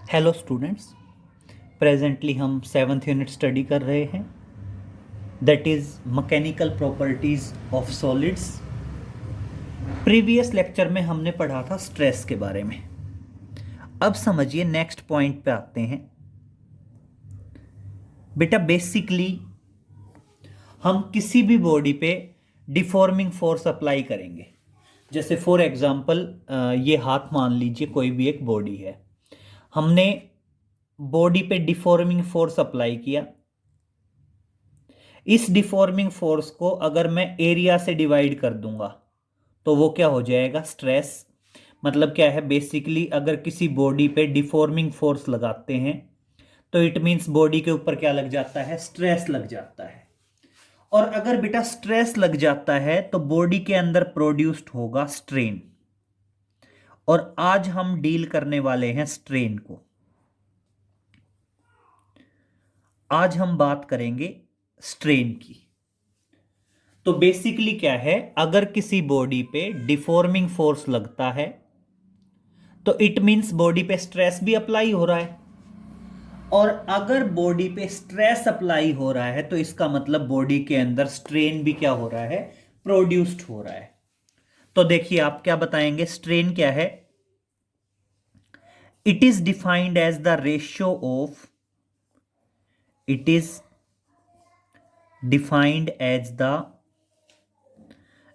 Hello students. Presently हम seventh unit study कर रहे हैं, that is mechanical properties of solids. Previous lecture में हमने पढ़ा था स्ट्रेस के बारे में। अब समझिए, नेक्स्ट पॉइंट पे आते हैं। बेटा बेसिकली हम किसी भी बॉडी पे डिफॉर्मिंग फोर्स अप्लाई करेंगे। जैसे फॉर एग्जांपल ये हाथ मान लीजिए, कोई भी एक बॉडी है, हमने बॉडी पे डिफॉर्मिंग फोर्स अप्लाई किया। इस डिफॉर्मिंग फोर्स को अगर मैं एरिया से डिवाइड कर दूंगा तो वो क्या हो जाएगा, स्ट्रेस। मतलब क्या है, बेसिकली अगर किसी बॉडी पे डिफॉर्मिंग फोर्स लगाते हैं तो इट मींस बॉडी के ऊपर क्या लग जाता है, स्ट्रेस लग जाता है। और अगर बेटा स्ट्रेस लग जाता है तो बॉडी के अंदर प्रोड्यूस्ड होगा स्ट्रेन। और आज हम डील करने वाले हैं स्ट्रेन को। आज हम बात करेंगे स्ट्रेन की। तो बेसिकली क्या है, अगर किसी बॉडी पे डिफॉर्मिंग फोर्स लगता है तो इट मींस बॉडी पे स्ट्रेस भी अप्लाई हो रहा है। और अगर बॉडी पे स्ट्रेस अप्लाई हो रहा है तो इसका मतलब बॉडी के अंदर स्ट्रेन भी क्या हो रहा है, प्रोड्यूस्ड हो रहा है। तो देखिए आप क्या बताएंगे, स्ट्रेन क्या है। It is defined as the ratio of, it is defined as the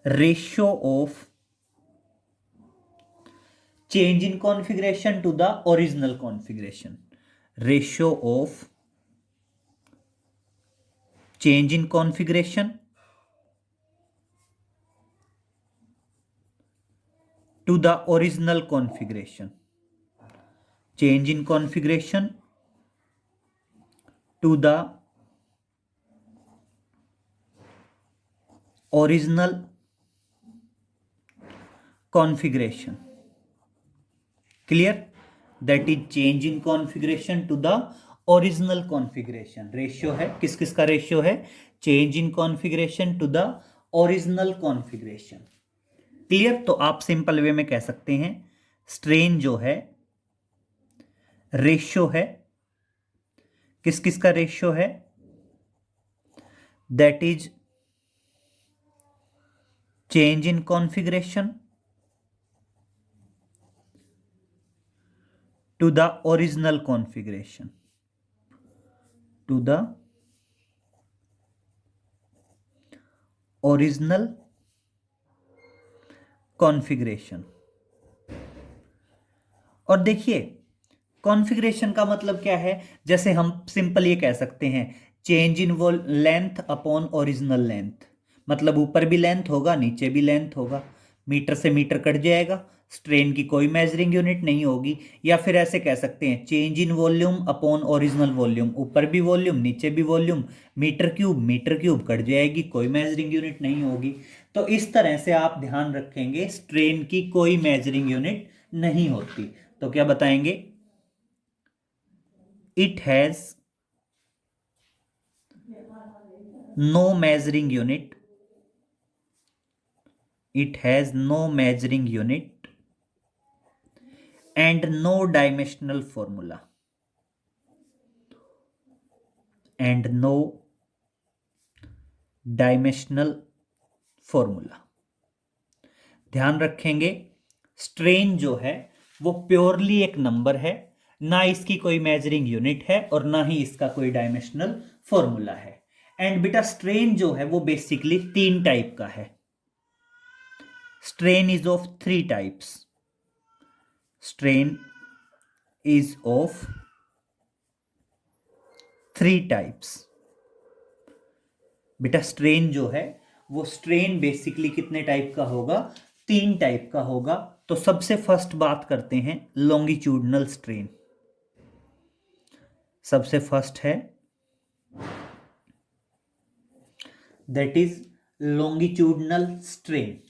ratio of change in configuration to the original configuration, ratio of change in configuration to the original configuration, change in configuration to the original configuration, clear? That is change in configuration to the original configuration. Ratio है, किस किस का ratio है, change in configuration to the original configuration. Clear? तो आप simple way में कह सकते हैं स्ट्रेन जो है रेशियो है, किस किस का रेशियो है, that is change in configuration to the original configuration, to the original configuration. और देखिए कॉन्फ़िगरेशन का मतलब क्या है, जैसे हम सिंपल ये कह सकते हैं चेंज इन वो लेंथ अपॉन ओरिजिनल लेंथ। मतलब ऊपर भी लेंथ होगा, नीचे भी लेंथ होगा, मीटर से मीटर कट जाएगा, स्ट्रेन की कोई मेजरिंग यूनिट नहीं होगी। या फिर ऐसे कह सकते हैं change in volume upon original volume, ऊपर भी वॉल्यूम नीचे भी वॉल्यूम, मीटर क्यूब कट जाएगी, कोई मेजरिंग यूनिट नहीं होगी। तो इस तरह से आप ध्यान रखेंगे स्ट्रेन की कोई मेजरिंग यूनिट नहीं होती। तो क्या बताएंगे, it has no measuring unit, it has no measuring unit and no dimensional formula, and no dimensional formula। ध्यान रखेंगे स्ट्रेन जो है वो प्योरली एक नंबर है, ना इसकी कोई मेजरिंग यूनिट है और ना ही इसका कोई डायमेंशनल फॉर्मूला है। एंड बेटा स्ट्रेन जो है वो बेसिकली तीन टाइप का है। Strain is of three types, strain is of three types. बेटा स्ट्रेन जो है वो स्ट्रेन बेसिकली कितने टाइप का होगा, तीन टाइप का होगा। तो सबसे फर्स्ट बात करते हैं लॉन्गिट्यूडनल स्ट्रेन। सबसे फर्स्ट है that is longitudinal strain,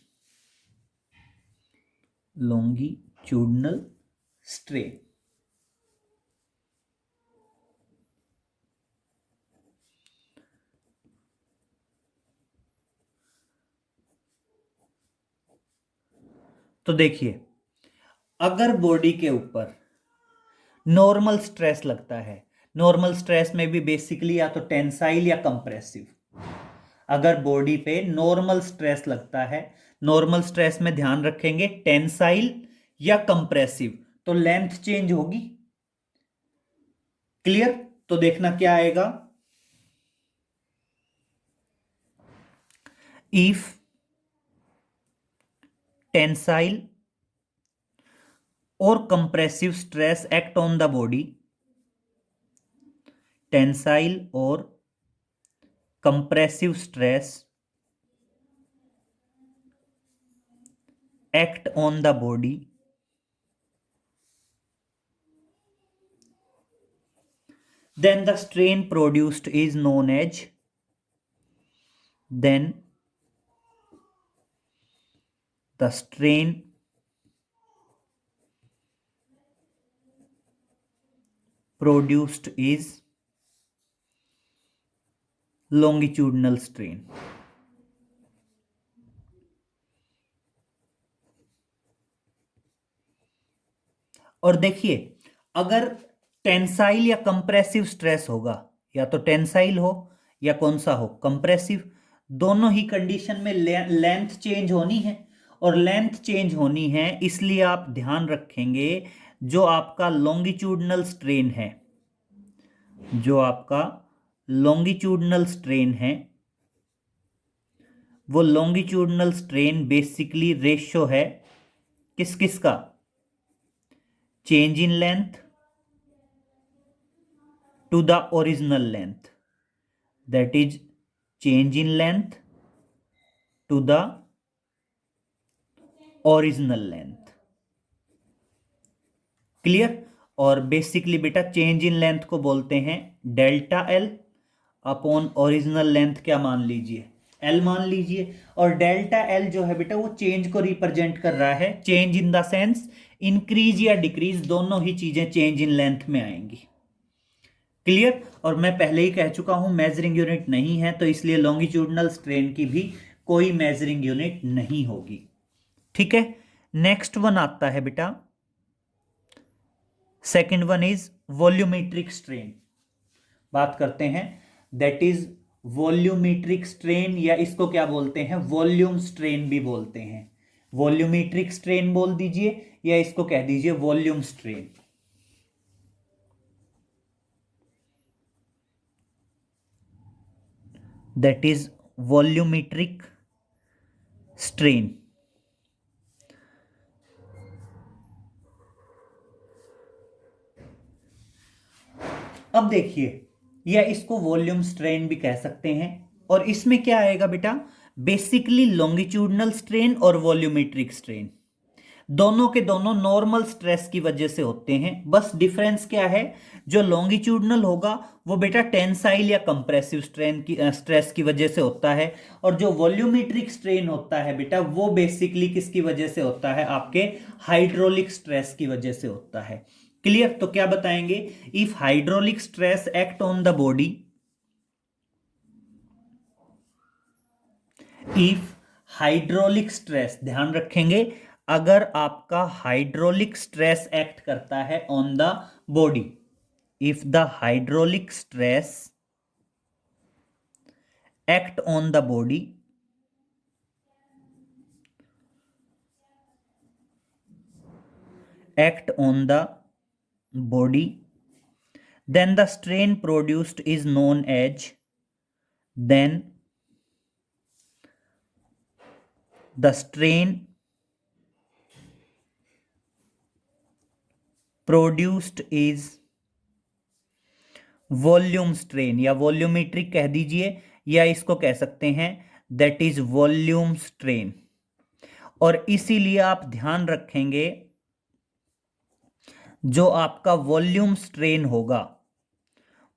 longitudinal strain. तो देखिए अगर बॉडी के ऊपर नॉर्मल स्ट्रेस लगता है। नॉर्मल स्ट्रेस में भी बेसिकली या तो टेंसाइल या कंप्रेसिव। अगर बॉडी पे नॉर्मल स्ट्रेस लगता है, नॉर्मल स्ट्रेस में ध्यान रखेंगे टेंसाइल या कंप्रेसिव, तो लेंथ चेंज होगी। क्लियर? तो देखना क्या आएगा, if tensile or compressive stress act on the body, tensile or compressive stress act on the body, then the strain produced is known as, then the strain produced is longitudinal strain। और देखिए, अगर tensile या compressive stress होगा, या तो tensile हो या कौन सा हो, कंप्रेसिव, दोनों ही कंडीशन में लेंथ चेंज होनी है। और लेंथ चेंज होनी है इसलिए आप ध्यान रखेंगे जो आपका लॉन्गिट्यूडनल स्ट्रेन है, जो आपका लॉन्गिट्यूडनल स्ट्रेन है, वो लॉन्गिट्यूडनल स्ट्रेन बेसिकली रेशियो है किस किस का, change in length to the original length, that is change in length to the original length. Clear? और बेसिकली बेटा चेंज इन लेंथ को बोलते हैं delta L upon original length, क्या मान लीजिए, एल मान लीजिए। और डेल्टा एल जो है बेटा वो चेंज को रिप्रेजेंट कर रहा है, change in the sense increase या डिक्रीज, दोनों ही चीजें चेंज इन लेंथ में आएंगी। क्लियर? और मैं पहले ही कह चुका हूं मेजरिंग यूनिट नहीं है, तो इसलिए लॉन्गिट्यूडनल स्ट्रेन की भी कोई मेजरिंग यूनिट नहीं होगी। ठीक है, नेक्स्ट वन आता है बेटा, second one is volumetric strain. बात करते हैं, दैट इज वॉल्यूमेट्रिक स्ट्रेन, या इसको क्या बोलते हैं, वॉल्यूम स्ट्रेन भी बोलते हैं। वॉल्यूमेट्रिक स्ट्रेन बोल दीजिए या इसको कह दीजिए volume strain. That is volumetric strain. अब देखिए, या इसको वॉल्यूम स्ट्रेन भी कह सकते हैं, और इसमें क्या आएगा बेटा, बेसिकली लॉन्गिट्यूडनल स्ट्रेन और वॉल्यूमेट्रिक स्ट्रेन दोनों के दोनों नॉर्मल स्ट्रेस की वजह से होते हैं। बस डिफरेंस क्या है, जो लॉन्गिट्यूडनल होगा वो बेटा टेंसाइल या कंप्रेसिव स्ट्रेस की वजह से होता है, और जो वॉल्यूमेट्रिक स्ट्रेन होता है बेटा वो बेसिकली किसकी वजह से होता है, आपके हाइड्रोलिक स्ट्रेस की वजह से होता है। क्लियर? तो क्या बताएंगे, if hydraulic stress act on the body, if hydraulic stress, ध्यान रखेंगे अगर आपका हाइड्रोलिक स्ट्रेस एक्ट करता है on the body, if the hydraulic stress act on the body, act on the body, then the strain produced is known as, then the strain produced is volume strain, या volumetric कह दीजिए, या इसको कह सकते हैं दैट इज वॉल्यूम स्ट्रेन। और इसीलिए आप ध्यान रखेंगे जो आपका वॉल्यूम स्ट्रेन होगा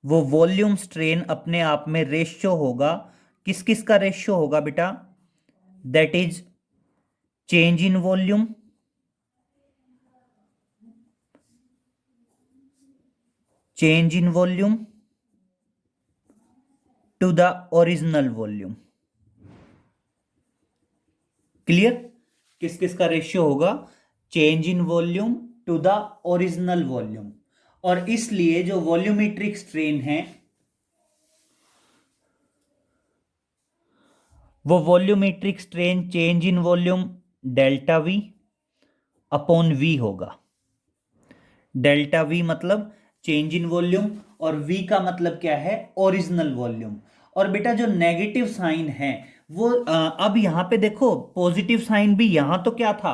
वो वॉल्यूम स्ट्रेन अपने आप में रेशियो होगा, किस किस का रेशियो होगा बेटा, that is change in volume to the original volume. Clear? किस किस का रेशियो होगा, change in volume to the original volume. और इसलिए जो वॉल्यूमेट्रिक स्ट्रेन है वो volumetric strain change in volume delta V upon V होगा। डेल्टा वी मतलब चेंज इन वॉल्यूम और वी का मतलब क्या है, ओरिजिनल वॉल्यूम। और बेटा जो नेगेटिव साइन है वो अब यहां पे देखो पॉजिटिव साइन भी यहां तो क्या था,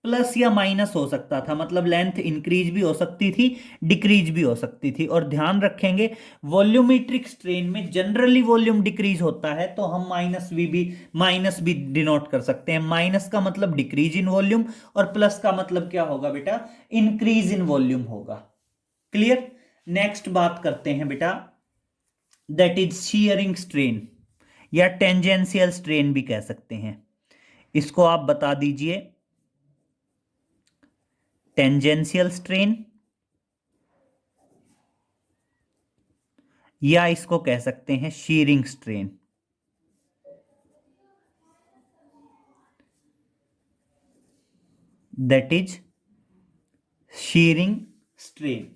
प्लस या माइनस हो सकता था, मतलब लेंथ इंक्रीज भी हो सकती थी, डिक्रीज भी हो सकती थी। और ध्यान रखेंगे वॉल्यूमेट्रिक स्ट्रेन में जनरली वॉल्यूम डिक्रीज होता है तो हम माइनस भी डिनोट कर सकते हैं। माइनस का मतलब डिक्रीज इन वॉल्यूम और प्लस का मतलब क्या होगा बेटा, इंक्रीज इन वॉल्यूम होगा। क्लियर। नेक्स्ट बात करते हैं बेटा, दैट इज शीयरिंग स्ट्रेन या टेंजेंशियल स्ट्रेन भी कह सकते हैं। इसको आप बता दीजिए, टेंजेंशियल स्ट्रेन या इसको कह सकते हैं shearing strain. That is shearing strain.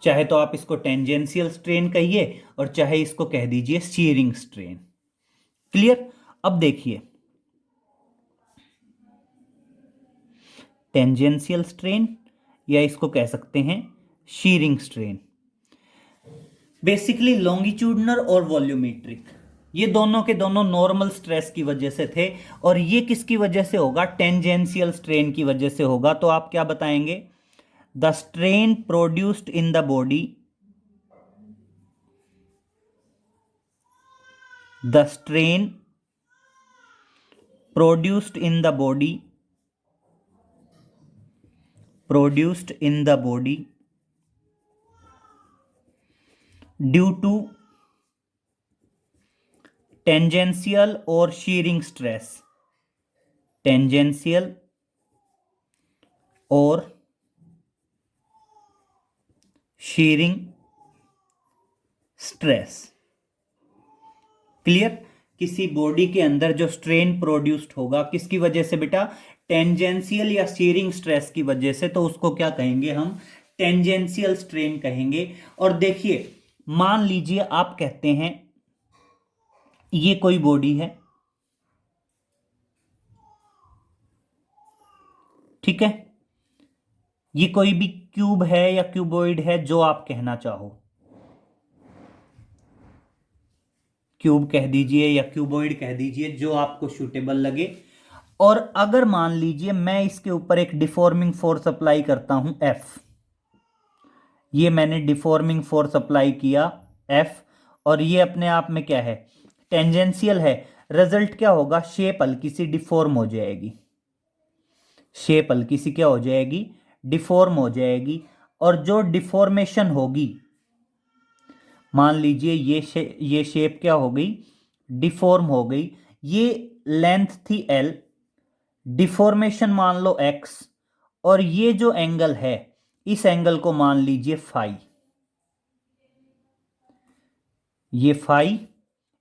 चाहे तो आप इसको टेंजेंशियल स्ट्रेन कहिए और चाहे इसको कह दीजिए शीयरिंग स्ट्रेन। क्लियर। अब देखिए टेंजेंशियल स्ट्रेन या इसको कह सकते हैं शीयरिंग स्ट्रेन, बेसिकली लॉन्गिट्यूडनल और वॉल्यूमेट्रिक, ये दोनों के दोनों नॉर्मल स्ट्रेस की वजह से थे। और ये किसकी वजह से होगा, टेंजेंशियल स्ट्रेन की वजह से होगा। तो आप क्या बताएंगे, the strain produced in the body, the strain produced in the body, produced in the body due to tangential और शीयरिंग स्ट्रेस, टेंजेंशियल और शीयरिंग स्ट्रेस। क्लियर। किसी बॉडी के अंदर जो स्ट्रेन प्रोड्यूस्ड होगा किसकी वजह से बेटा, टेंजेंशियल या शीयरिंग स्ट्रेस की वजह से, तो उसको क्या कहेंगे हम, टेंजेंशियल स्ट्रेन कहेंगे। और देखिए मान लीजिए आप कहते हैं ये कोई बॉडी है, ठीक है, ये कोई भी क्यूब है या क्यूबॉइड है, जो आप कहना चाहो, क्यूब कह दीजिए या क्यूबॉइड कह दीजिए, जो आपको सूटेबल लगे। और अगर मान लीजिए मैं इसके ऊपर एक डिफॉर्मिंग फोर्स अप्लाई करता हूं एफ, ये मैंने डिफॉर्मिंग फोर्स अप्लाई किया एफ, और ये अपने आप में क्या है, टेंजेंशियल है। रिजल्ट क्या होगा, शेप हल्की सी डिफॉर्म हो जाएगी, शेप हल्की सी क्या हो जाएगी, डिफॉर्म हो जाएगी। और जो डिफॉर्मेशन होगी, मान लीजिए ये शेप क्या हो गई, डिफॉर्म हो गई। ये लेंथ थी एल, डिफॉर्मेशन मान लो एक्स, और ये जो एंगल है इस एंगल को मान लीजिए फाई, ये फाई,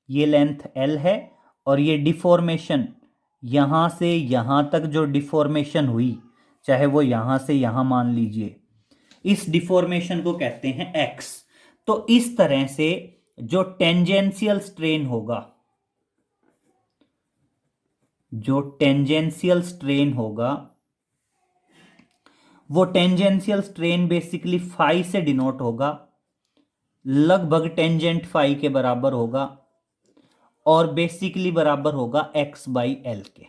ये लेंथ एल है, और ये डिफॉर्मेशन यहां से यहां तक जो डिफॉर्मेशन हुई, चाहे वो यहां से यहां मान लीजिए, इस डिफॉर्मेशन को कहते हैं एक्स। तो इस तरह से जो टेंजेंशियल स्ट्रेन होगा, जो टेंजेंशियल स्ट्रेन होगा, वो टेंजेंशियल स्ट्रेन बेसिकली फाई से डिनोट होगा, लगभग टेंजेंट फाई के बराबर होगा, और बेसिकली बराबर होगा एक्स बाई एल के,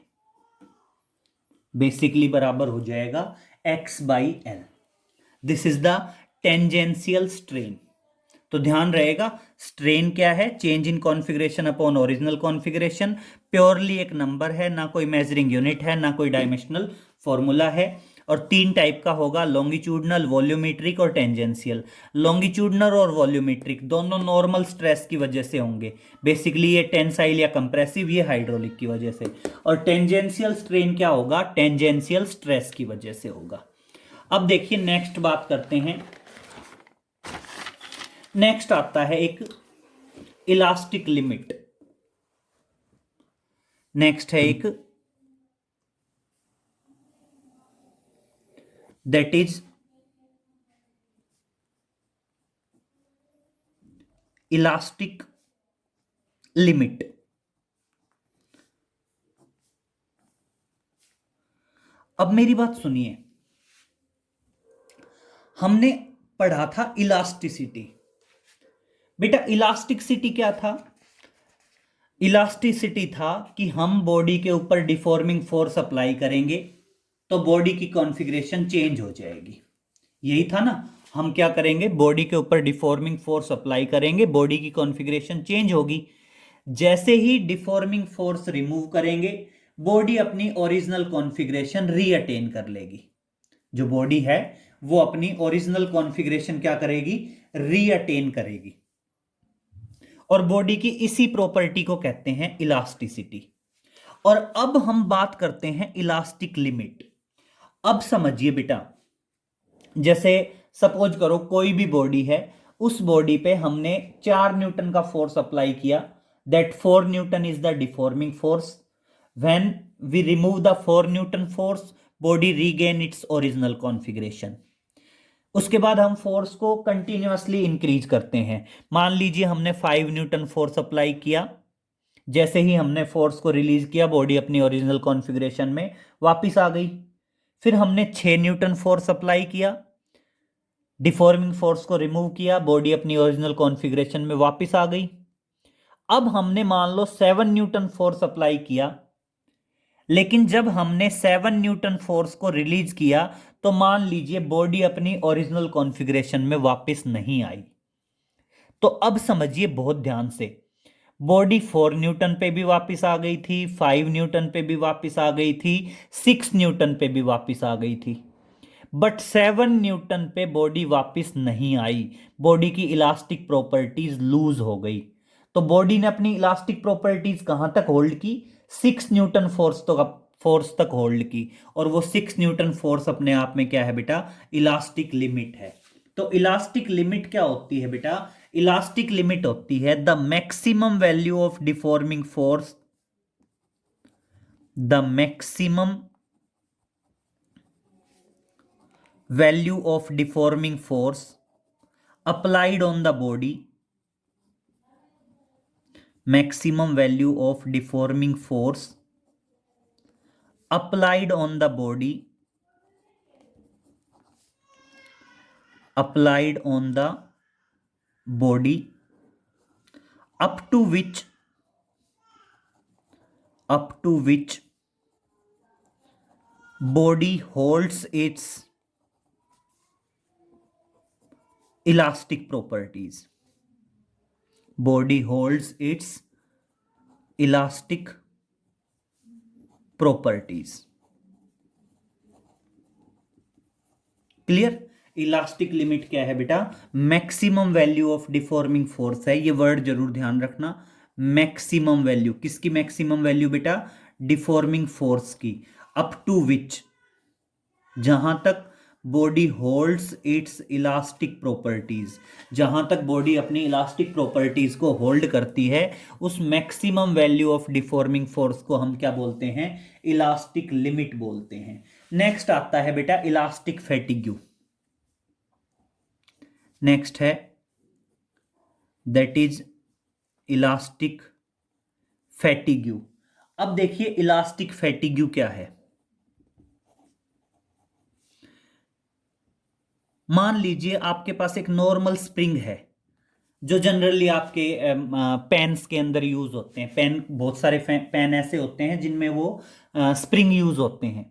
बेसिकली बराबर हो जाएगा x by L. This is the tangential strain. तो ध्यान रहेगा स्ट्रेन क्या है, change in configuration upon original configuration, purely एक नंबर है, ना कोई मेजरिंग यूनिट है, ना कोई डायमेंशनल फॉर्मूला है। और तीन टाइप का होगा, लॉन्गिट्यूडनल, वॉल्यूमेट्रिक और टेंजेंशियल। लॉन्गिट्यूडनल और वॉल्यूमेट्रिक दोनों नॉर्मल स्ट्रेस की वजह से होंगे, बेसिकली ये टेंसाइल या कंप्रेसिव, ये हाइड्रोलिक की वजह से। और टेंजेंशियल स्ट्रेन क्या होगा, टेंजेंशियल स्ट्रेस की वजह से होगा। अब देखिए नेक्स्ट बात करते हैं, नेक्स्ट आता है एक इलास्टिक लिमिट, नेक्स्ट है एक दैट इज इलास्टिक लिमिट। अब मेरी बात सुनिए, हमने पढ़ा था इलास्टिसिटी। बेटा इलास्टिसिटी क्या था? इलास्टिसिटी था कि हम बॉडी के ऊपर डिफॉर्मिंग फोर्स अप्लाई करेंगे तो बॉडी की कॉन्फ़िगरेशन चेंज हो जाएगी। यही था ना, हम क्या करेंगे, बॉडी के ऊपर डिफॉर्मिंग फोर्स अप्लाई करेंगे, बॉडी की कॉन्फ़िगरेशन चेंज होगी। जैसे ही डिफॉर्मिंग फोर्स रिमूव करेंगे, बॉडी अपनी ओरिजिनल कॉन्फ़िगरेशन रीअटेन कर लेगी। जो बॉडी है वो अपनी ओरिजिनल कॉन्फ़िगरेशन क्या करेगी? रीअटेन करेगी। और बॉडी की इसी प्रॉपर्टी को कहते हैं इलास्टिसिटी। और अब हम बात करते हैं इलास्टिक लिमिट। अब समझिए बेटा, जैसे सपोज करो कोई भी बॉडी है, उस बॉडी पे हमने 4 न्यूटन का फोर्स अप्लाई किया, that 4 newton is the deforming force. When we remove the 4 newton force, body regain its original configuration. उसके बाद हम फोर्स को कंटिन्यूअसली इंक्रीज करते हैं। मान लीजिए हमने 5 न्यूटन फोर्स अप्लाई किया, जैसे ही हमने फोर्स को रिलीज किया, बॉडी अपनी ओरिजिनल कॉन्फ़िगरेशन में वापस आ गई। फिर हमने 6 न्यूटन फोर्स अप्लाई किया, डिफॉर्मिंग फोर्स को रिमूव किया, बॉडी अपनी ओरिजिनल कॉन्फ़िगरेशन में वापस आ गई। अब हमने मान लो 7 न्यूटन फोर्स अप्लाई किया, लेकिन जब हमने 7 न्यूटन फोर्स को रिलीज किया तो मान लीजिए बॉडी अपनी ओरिजिनल कॉन्फ़िगरेशन में वापस नहीं आई। तो अब समझिए बहुत ध्यान से, बॉडी 4 न्यूटन पे भी वापस आ गई थी, 5 न्यूटन पे भी वापस आ गई थी, 6 न्यूटन पे भी वापस आ गई थी, बट 7 न्यूटन पे बॉडी वापस नहीं आई। बॉडी की इलास्टिक प्रॉपर्टीज लूज हो गई। तो बॉडी ने अपनी इलास्टिक प्रॉपर्टीज कहां तक होल्ड की? 6 न्यूटन फोर्स तक होल्ड की। और वो 6 न्यूटन फोर्स अपने आप में क्या है बेटा? इलास्टिक लिमिट है। तो इलास्टिक लिमिट क्या होती है बेटा? इलास्टिक लिमिट होती है the maximum value of deforming force, the maximum value of deforming force applied on the body, maximum value of deforming force applied on the body, applied on the body up to which body holds its elastic properties, body holds its elastic properties। Clear? Elastic limit क्या है बेटा? Maximum value of deforming force है। ये word जरूर ध्यान रखना, maximum value. किसकी maximum value बेटा? डिफॉर्मिंग फोर्स की। अप टू विच, जहां तक body holds it's elastic properties, जहां तक बॉडी अपनी इलास्टिक प्रॉपर्टीज को होल्ड करती है, उस maximum value of deforming force को हम क्या बोलते हैं? इलास्टिक लिमिट बोलते हैं। नेक्स्ट आता है बेटा इलास्टिक फैटिग्यू। नेक्स्ट है दैट इज इलास्टिक फैटिग्यू। अब देखिए इलास्टिक फैटिग्यू क्या है। मान लीजिए आपके पास एक नॉर्मल स्प्रिंग है, जो जनरली आपके पेन्स के अंदर यूज होते हैं। पेन, बहुत सारे पेन ऐसे होते हैं जिनमें वो स्प्रिंग यूज होते हैं।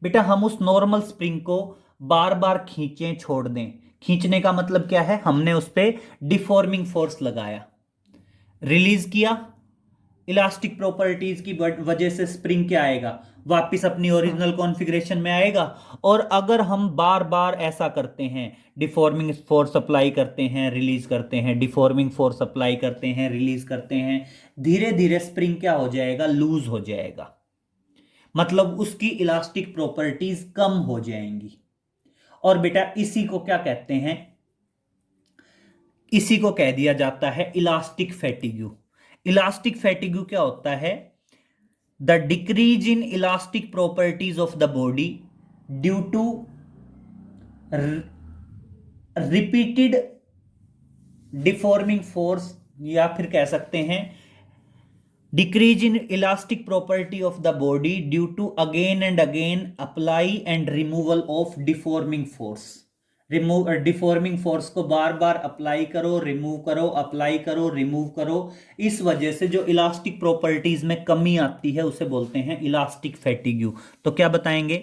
बेटा हम उस नॉर्मल स्प्रिंग को बार बार खींचें छोड़ दें। खींचने का मतलब क्या है? हमने उस पर डिफॉर्मिंग फोर्स लगाया, रिलीज किया, इलास्टिक प्रॉपर्टीज की वजह से स्प्रिंग क्या आएगा? वापस अपनी ओरिजिनल कॉन्फ़िगरेशन में आएगा। और अगर हम बार बार ऐसा करते हैं, डिफॉर्मिंग फोर्स अप्लाई करते हैं, रिलीज करते हैं, डिफॉर्मिंग फोर्स अप्लाई करते हैं, रिलीज करते हैं, धीरे धीरे स्प्रिंग क्या हो जाएगा? लूज हो जाएगा। मतलब उसकी इलास्टिक प्रॉपर्टीज कम हो जाएंगी। और बेटा इसी को क्या कहते हैं? इसी को कह दिया जाता है इलास्टिक फैटिग्यू। इलास्टिक फैटिग्यू क्या होता है? The decrease in elastic properties of the body due to repeated deforming force, या फिर कह सकते हैं decrease in elastic property of the body due to again and again apply and removal of deforming force. Deforming force को बार बार apply करो, remove करो, अप्लाई करो, रिमूव करो, इस वजह से जो इलास्टिक प्रॉपर्टीज में कमी आती है उसे बोलते हैं इलास्टिक फैटिग्यू। तो क्या बताएंगे?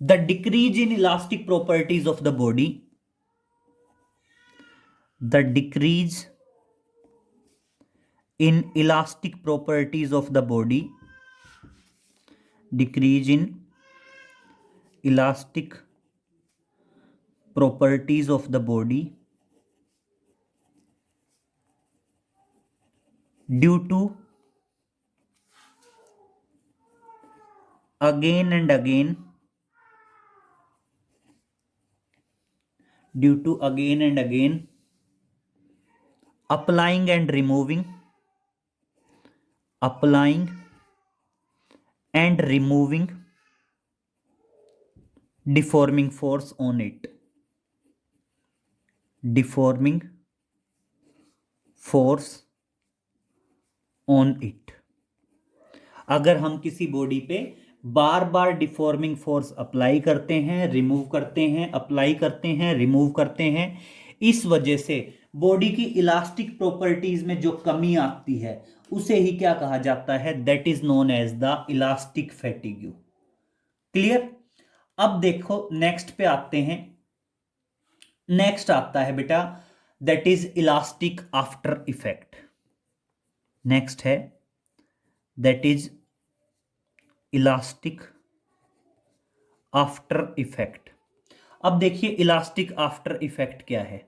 The decrease in elastic properties of the body, the decrease in elastic properties of the body, decrease in elastic properties of the body due to again and again, due to again and again applying and removing, applying and removing deforming force on it, deforming force on it। अगर हम किसी body पे बार बार deforming force apply करते हैं, remove करते हैं, apply करते हैं, रिमूव करते हैं, इस वजह से बॉडी की इलास्टिक प्रॉपर्टीज में जो कमी आती है उसे ही क्या कहा जाता है? That is known as the elastic fatigue. Clear? अब देखो नेक्स्ट पे आते हैं। नेक्स्ट आता है बेटा that is elastic after effect. Next है that is elastic after effect. अब देखिए इलास्टिक आफ्टर इफेक्ट क्या है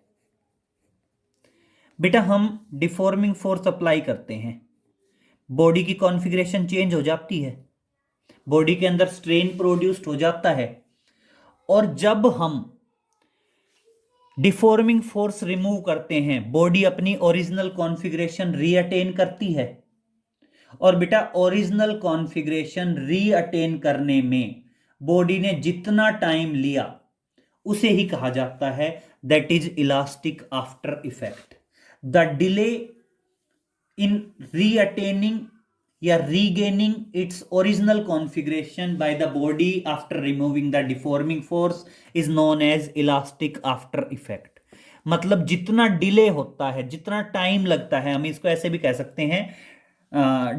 बेटा। हम डिफॉर्मिंग फोर्स अप्लाई करते हैं, बॉडी की कॉन्फ़िगरेशन चेंज हो जाती है, बॉडी के अंदर स्ट्रेन प्रोड्यूस्ड हो जाता है, और जब हम डिफॉर्मिंग फोर्स रिमूव करते हैं बॉडी अपनी ओरिजिनल कॉन्फ़िगरेशन रीअटेन करती है। और बेटा ओरिजिनल कॉन्फ़िगरेशन रीअटेन करने में बॉडी ने जितना टाइम लिया उसे ही कहा जाता है that is elastic after effect. The delay in reattaining या regaining its original configuration by the body after removing the deforming force is known as elastic after effect. मतलब जितना डिले होता है, जितना टाइम लगता है, हम इसको ऐसे भी कह सकते हैं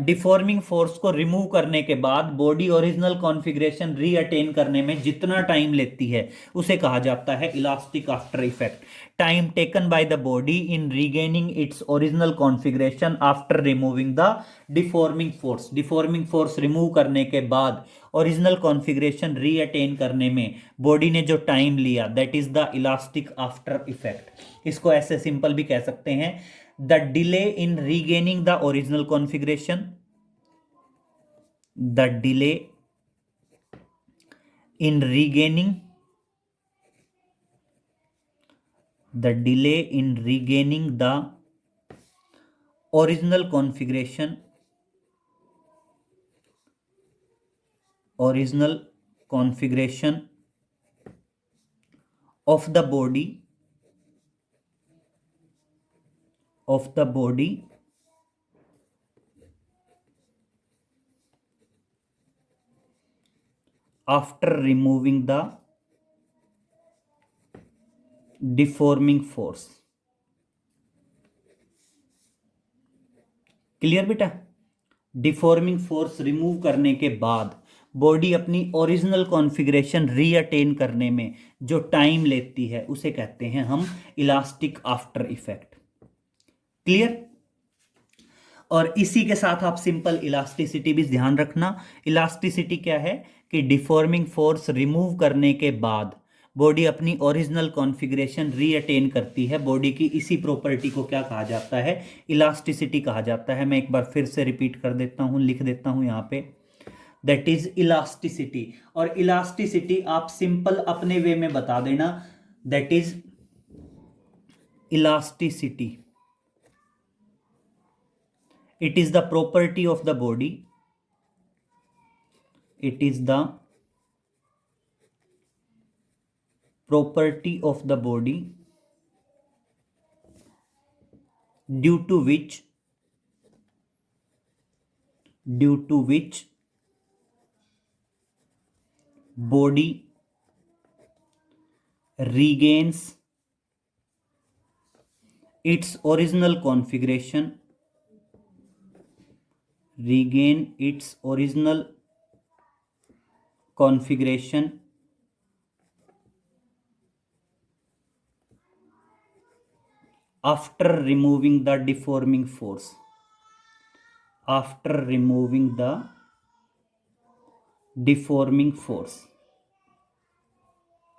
डिफॉर्मिंग फोर्स को रिमूव करने के बाद बॉडी ओरिजिनल कॉन्फ़िगरेशन रीअटेन करने में जितना टाइम लेती है उसे कहा जाता है elastic after effect. Time taken by the body in regaining its original configuration after removing the deforming force. Deforming force remove करने के बाद ओरिजिनल कॉन्फ़िगरेशन रीअटेन करने में बॉडी ने जो टाइम लिया that is the elastic after effect. इसको ऐसे सिंपल भी कह सकते हैं the delay in regaining the original configuration, the delay in regaining, the delay in regaining the original configuration, original configuration of the body, of the body after removing the deforming force. Clear बेटा? Deforming force remove करने के बाद body अपनी original configuration रीअटेन करने में जो time लेती है उसे कहते हैं हम इलास्टिक आफ्टर इफेक्ट। क्लियर? और इसी के साथ आप सिंपल इलास्टिसिटी भी ध्यान रखना। इलास्टिसिटी क्या है कि डिफॉर्मिंग फोर्स रिमूव करने के बाद बॉडी अपनी ओरिजिनल कॉन्फ़िगरेशन रीअटेन करती है। बॉडी की इसी प्रॉपर्टी को क्या कहा जाता है? इलास्टिसिटी कहा जाता है। मैं एक बार फिर से रिपीट कर देता हूं, लिख देता हूं यहां पे, दैट इज इलास्टिसिटी। और इलास्टिसिटी आप सिंपल अपने वे में बता देना, that is elasticity, it is the property of the body, it is the property of the body due to which body regains its original configuration, regain its original configuration after removing the deforming force, after removing the deforming force,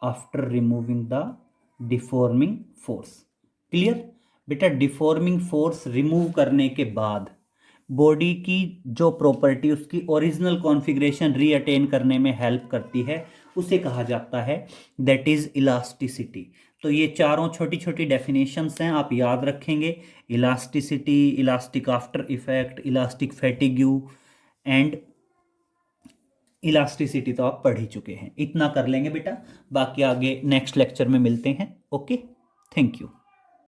after removing the deforming force। Clear बेटा? Deforming force remove करने के बाद body की जो property उसकी original configuration रीअटेन करने में help करती है उसे कहा जाता है दैट इज इलास्टिसिटी। तो ये चारों छोटी छोटी डेफिनेशंस हैं, आप याद रखेंगे। Elasticity, elastic after effect, elastic fatigue and elasticity तो आप पढ़ ही चुके हैं। इतना कर लेंगे बेटा, बाकी आगे नेक्स्ट लेक्चर में मिलते हैं। Okay, thank you.